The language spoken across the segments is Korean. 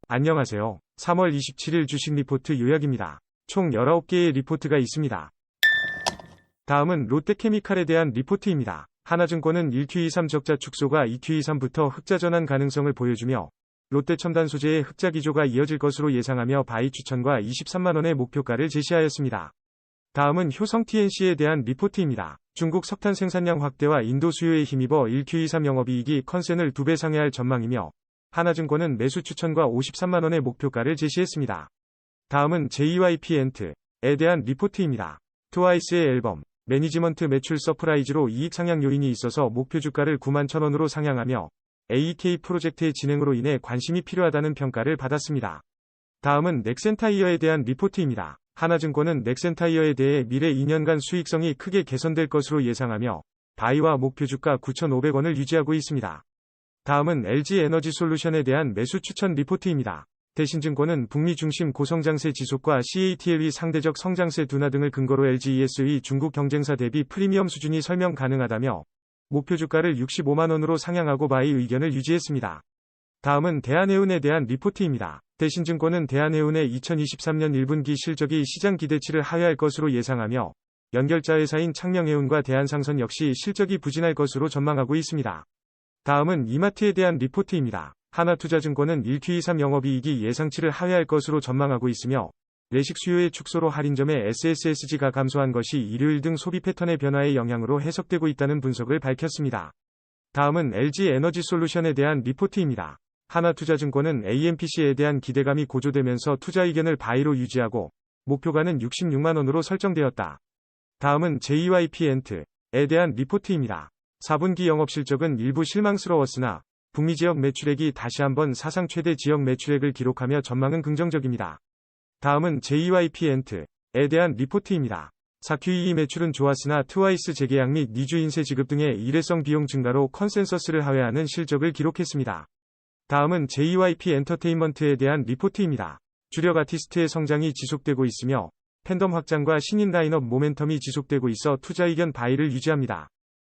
안녕하세요. 3월 27일 주식 리포트 요약입니다. 총 19개의 리포트가 있습니다. 다음은 롯데케미칼에 대한 리포트입니다. 하나증권은 1Q23 적자 축소가 2Q23부터 흑자 전환 가능성을 보여주며 롯데첨단 소재의 흑자 기조가 이어질 것으로 예상하며 바이 추천과 23만원의 목표가를 제시하였습니다. 다음은 효성 TNC에 대한 리포트입니다. 중국 석탄 생산량 확대와 인도 수요에 힘입어 1Q23 영업이익이 컨센을 2배 상회할 전망이며 하나증권은 매수 추천과 53만원의 목표가를 제시했습니다. 다음은 JYP 엔트에 대한 리포트입니다. 트와이스의 앨범 매니지먼트 매출 서프라이즈로 이익 상향 요인이 있어서 목표 주가를 91,000원으로 상향하며 AEK 프로젝트의 진행으로 인해 관심이 필요하다는 평가를 받았습니다. 다음은 넥센타이어에 대한 리포트입니다. 하나증권은 넥센타이어에 대해 미래 2년간 수익성이 크게 개선될 것으로 예상하며 바이와 목표 주가 9,500원을 유지하고 있습니다. 다음은 LG에너지솔루션에 대한 매수 추천 리포트입니다. 대신증권은 북미 중심 고성장세 지속과 CATL의 상대적 성장세 둔화 등을 근거로 LGES의 중국 경쟁사 대비 프리미엄 수준이 설명 가능하다며 목표 주가를 65만원으로 상향하고 바이 의견을 유지했습니다. 다음은 대한해운에 대한 리포트입니다. 대신증권은 대한해운의 2023년 1분기 실적이 시장 기대치를 하회할 것으로 예상하며 연결자 회사인 창명해운과 대한상선 역시 실적이 부진할 것으로 전망하고 있습니다. 다음은 이마트에 대한 리포트입니다. 하나투자증권은 1Q23 영업이익이 예상치를 하회할 것으로 전망하고 있으며 외식 수요의 축소로 할인점의 SSSG가 감소한 것이 일요일 등 소비 패턴의 변화의 영향으로 해석되고 있다는 분석을 밝혔습니다. 다음은 LG에너지솔루션에 대한 리포트입니다. 하나투자증권은 AMPC에 대한 기대감이 고조되면서 투자 의견을 바이로 유지하고 목표가는 66만원으로 설정되었다. 다음은 JYP 엔트에 대한 리포트입니다. 4분기 영업실적은 일부 실망스러웠으나 북미 지역 매출액이 다시 한번 사상 최대 지역 매출액을 기록하며 전망은 긍정적입니다. 다음은 JYP 엔트에 대한 리포트입니다. 4Q22 매출은 좋았으나 트와이스 재계약 및 니주 인세 지급 등의 일회성 비용 증가로 컨센서스를 하회하는 실적을 기록했습니다. 다음은 JYP 엔터테인먼트에 대한 리포트입니다. 주력 아티스트의 성장이 지속되고 있으며 팬덤 확장과 신인 라인업 모멘텀이 지속되고 있어 투자 의견 바이를 유지합니다.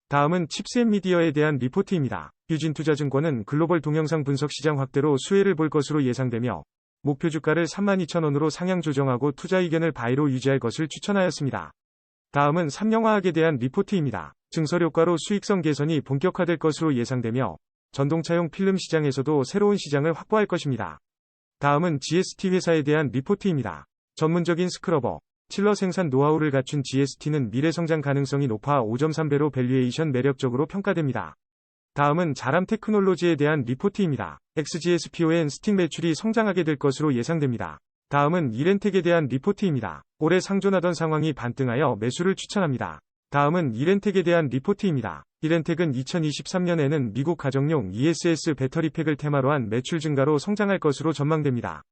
다음은 칩스앤미디어에 대한 리포트입니다. 유진투자증권은 글로벌 동영상 분석 시장 확대로 수혜를 볼 것으로 예상되며 목표 주가를 32,000원으로 상향 조정하고 투자 의견을 바이로 유지할 것을 추천하였습니다. 다음은 삼영화학에 대한 리포트입니다. 증설효과로 수익성 개선이 본격화될 것으로 예상되며 전동차용 필름 시장에서도 새로운 시장을 확보할 것입니다. 다음은 GST 회사에 대한 리포트입니다. 전문적인 스크러버 칠러 생산 노하우를 갖춘 GST는 미래 성장 가능성이 높아 5.3배로 밸류에이션 매력적으로 평가됩니다. 다음은 자람 테크놀로지에 대한 리포트입니다. XGSPON 스틱 매출이 성장하게 될 것으로 예상됩니다. 다음은 이렌텍에 대한 리포트입니다. 올해 상존하던 상황이 반등하여 매수를 추천합니다. 다음은 이렌텍에 대한 리포트입니다. 이렌텍은 2023년에는 미국 가정용 ESS 배터리팩을 테마로 한 매출 증가로 성장할 것으로 전망됩니다.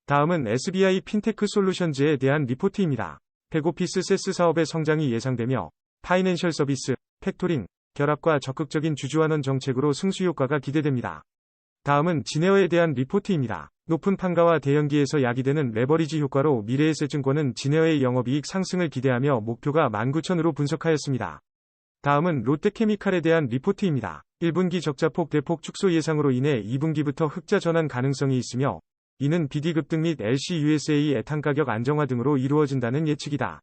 다음은 SBI 핀테크 솔루션즈에 대한 리포트입니다. 백오피스 세스 사업의 성장이 예상되며 파이낸셜 서비스, 팩토링, 결합과 적극적인 주주환원 정책으로 승수 효과가 기대됩니다. 다음은 진에어에 대한 리포트입니다. 높은 판가와 대형기에서 야기되는 레버리지 효과로 미래에셋증권은 진에어의 영업이익 상승을 기대하며 목표가 19,000으로 분석하였습니다. 다음은 롯데케미칼에 대한 리포트입니다. 1분기 적자폭 대폭 축소 예상으로 인해 2분기부터 흑자 전환 가능성이 있으며 이는 BD급등 및 LCUSA 에탄 가격 안정화 등으로 이루어진다는 예측이다.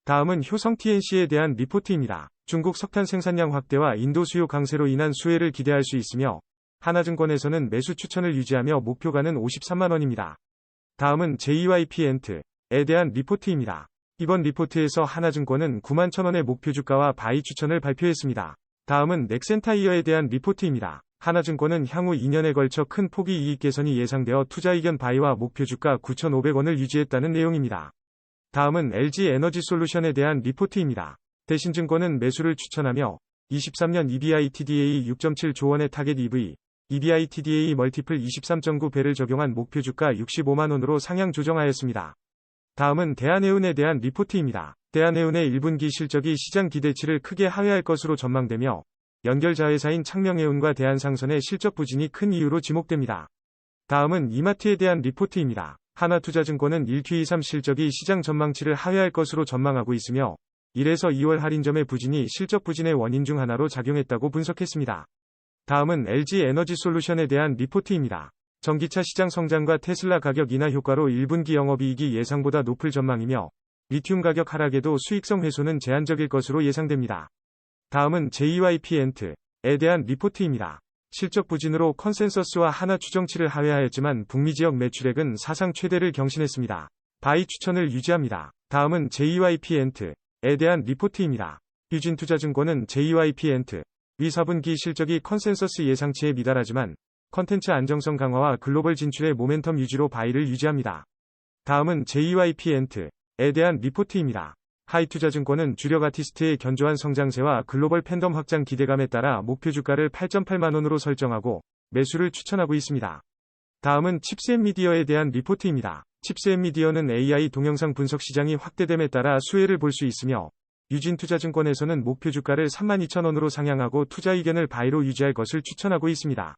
다음은 효성 TNC에 대한 리포트입니다. 중국 석탄 생산량 확대와 인도 수요 강세로 인한 수혜를 기대할 수 있으며 하나증권에서는 매수 추천을 유지하며 목표가는 53만원입니다. 다음은 JYP 엔트에 대한 리포트입니다. 이번 리포트에서 하나증권은 91,000원의 목표 주가와 바이 추천을 발표했습니다. 다음은 넥센타이어에 대한 리포트입니다. 하나증권은 향후 2년에 걸쳐 큰 폭의 이익 개선이 예상되어 투자 의견 바이와 목표 주가 9,500원을 유지했다는 내용입니다. 다음은 LG에너지솔루션에 대한 리포트입니다. 대신증권은 매수를 추천하며 23년 EBITDA 6.7조 원의 타겟 EV, EBITDA 멀티플 23.9배를 적용한 목표 주가 65만원으로 상향 조정하였습니다. 다음은 대한해운에 대한 리포트입니다. 대한해운의 1분기 실적이 시장 기대치를 크게 하회할 것으로 전망되며 연결자회사인 창명해운과 대한상선의 실적 부진이 큰 이유로 지목됩니다. 다음은 이마트에 대한 리포트입니다. 하나투자증권은 1Q23 실적이 시장 전망치를 하회할 것으로 전망하고 있으며 1에서 2월 할인점의 부진이 실적 부진의 원인 중 하나로 작용했다고 분석했습니다. 다음은 LG 에너지 솔루션에 대한 리포트입니다. 전기차 시장 성장과 테슬라 가격 인하 효과로 1분기 영업이익이 예상보다 높을 전망이며 리튬 가격 하락에도 수익성 회수는 제한적일 것으로 예상됩니다. 다음은 JYP-엔트에 대한 리포트입니다. 실적 부진으로 컨센서스와 하나 추정치를 하회하였지만 북미 지역 매출액은 사상 최대를 경신했습니다. 바이 추천을 유지합니다. 다음은 JYP-엔트에 대한 리포트입니다. 유진투자증권은 JYP-엔트 위 4분기 실적이 컨센서스 예상치에 미달하지만 컨텐츠 안정성 강화와 글로벌 진출의 모멘텀 유지로 바이를 유지합니다. 다음은 JYP-엔트에 대한 리포트입니다. 하이투자증권은 주력 아티스트의 견조한 성장세와 글로벌 팬덤 확장 기대감에 따라 목표 주가를 8.8만원으로 설정하고 매수를 추천하고 있습니다. 다음은 칩스앤미디어에 대한 리포트입니다. 칩스앤미디어는 AI 동영상 분석 시장이 확대됨에 따라 수혜를 볼 수 있으며 유진투자증권에서는 목표 주가를 32,000원으로 상향하고 투자 의견을 바이로 유지할 것을 추천하고 있습니다.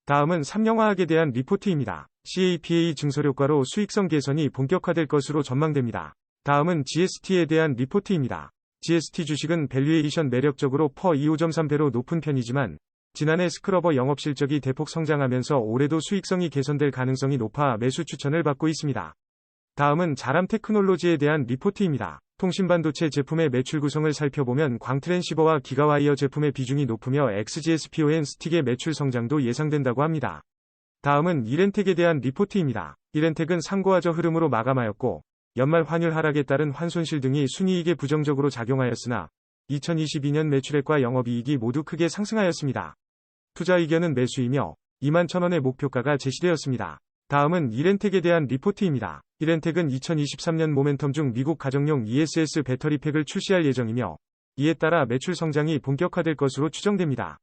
다음은 삼영화학에 대한 리포트입니다. CAPA 증설 효과로 수익성 개선이 본격화될 것으로 전망됩니다. 다음은 GST에 대한 리포트입니다. GST 주식은 밸류에이션 매력적으로 퍼 25.3배로 높은 편이지만 지난해 스크러버 영업실적이 대폭 성장하면서 올해도 수익성이 개선될 가능성이 높아 매수 추천을 받고 있습니다. 다음은 자람테크놀로지에 대한 리포트입니다. 통신반도체 제품의 매출 구성을 살펴보면 광트랜시버와 기가와이어 제품의 비중이 높으며 XGS-PON 스틱의 매출 성장도 예상된다고 합니다. 다음은 이렌텍에 대한 리포트입니다. 이렌텍은 상고하저 흐름으로 마감하였고 연말 환율 하락에 따른 환손실 등이 순이익에 부정적으로 작용하였으나 2022년 매출액과 영업이익이 모두 크게 상승하였습니다. 투자 의견은 매수이며 21,000원의 목표가가 제시되었습니다. 다음은 이렌텍에 대한 리포트입니다. 이렌텍은 2023년 모멘텀 중 미국 가정용 ESS 배터리팩을 출시할 예정이며 이에 따라 매출 성장이 본격화될 것으로 추정됩니다.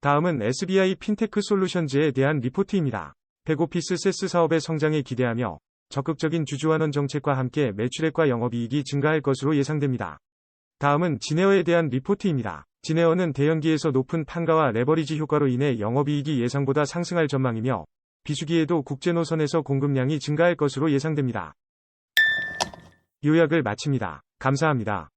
다음은 SBI 핀테크 솔루션즈에 대한 리포트입니다. 백오피스 세스 사업의 성장에 기대하며 적극적인 주주환원 정책과 함께 매출액과 영업이익이 증가할 것으로 예상됩니다. 다음은 진에어에 대한 리포트입니다. 진에어는 대형기에서 높은 판가와 레버리지 효과로 인해 영업이익이 예상보다 상승할 전망이며 비수기에도 국제노선에서 공급량이 증가할 것으로 예상됩니다. 요약을 마칩니다. 감사합니다.